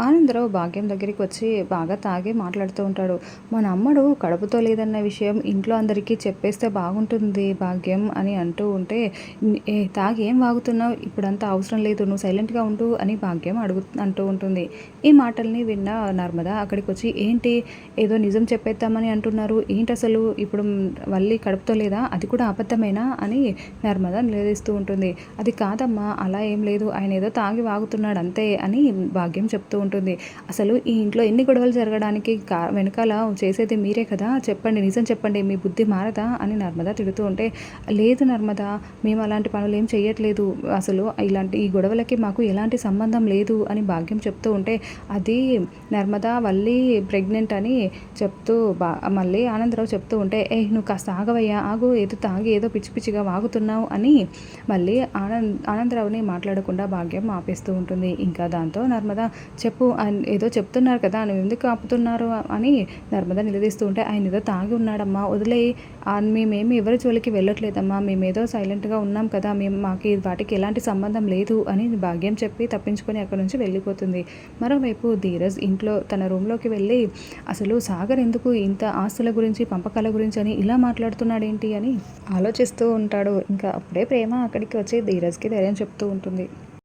ఆనందరావు భాగ్యం దగ్గరికి వచ్చి బాగా తాగి మాట్లాడుతూ ఉంటాడు. మన అమ్మడు కడుపుతో లేదన్న విషయం ఇంట్లో అందరికీ చెప్పేస్తే బాగుంటుంది భాగ్యం అని అంటూ ఉంటే, ఏ తాగి ఏం వాగుతున్నావు, ఇప్పుడంతా అవసరం లేదు, నువ్వు సైలెంట్గా ఉండు అని భాగ్యం అంటూ ఉంటుంది. ఈ మాటల్ని విన్న నర్మద అక్కడికి వచ్చి, ఏంటి ఏదో నిజం చెప్పేద్దామని అంటున్నారు, ఏంటి అసలు ఇప్పుడు మళ్ళీ కడుపుతో లేదా, అది కూడా అబద్ధమేనా అని నర్మద నిలదీస్తూ ఉంటుంది. అది కాదమ్మా, అలా ఏం లేదు, ఆయన ఏదో తాగి వాగుతున్నాడు అంతే అని భాగ్యం చెప్తూ ఉంటుంది. అసలు ఈ ఇంట్లో ఎన్ని గొడవలు జరగడానికి వెనకాల చేసేది మీరే కదా, చెప్పండి, నిజం చెప్పండి, మీ బుద్ధి మారదా అని నర్మద తిడుతూ ఉంటే, లేదు నర్మద, మేము అలాంటి పనులు ఏం చేయట్లేదు, అసలు ఇలాంటి ఈ గొడవలకి మాకు ఎలాంటి సంబంధం లేదు అని భాగ్యం చెప్తూ ఉంటే, అది నర్మద వల్లి ప్రెగ్నెంట్ అని చెప్తూ మళ్ళీ ఆనందరావు చెప్తూ ఉంటే, నువ్వు కాస్త ఆగవయ్యా, ఆగు, ఏదో తాగి ఏదో పిచ్చి పిచ్చిగా వాగుతున్నావు అని మళ్ళీ ఆనందరావుని మాట్లాడకుండా భాగ్యం ఆపేస్తూ ఉంటుంది. ఇంకా దాంతో నర్మద, చెప్పు, ఆయన ఏదో చెప్తున్నారు కదా, నువ్వు ఎందుకు ఆపుతున్నారు అని నర్మద నిలదీస్తూ ఉంటే, ఆయన ఏదో తాగి ఉన్నాడమ్మా, వదిలేయి, మేమేమి ఎవరి జోలికి వెళ్ళట్లేదమ్మా, మేమేదో సైలెంట్గా ఉన్నాం కదా, మాకు వాటికి ఎలాంటి సంబంధం లేదు అని భాగ్యం చెప్పి తప్పించుకొని అక్కడి నుంచి వెళ్ళిపోతుంది. మరోవైపు ధీరజ్ ఇంట్లో తన రూమ్లోకి వెళ్ళి, అసలు సాగర్ ఎందుకు ఇంత ఆస్తుల గురించి పంపకాల గురించి అని ఇలా మాట్లాడుతున్నాడేంటి అని ఆలోచిస్తూ ఉంటాడు. ఇంకా అప్పుడే ప్రేమ అక్కడికి వచ్చి ధీరజ్కి ధైర్యం చెప్తూ ఉంటుంది.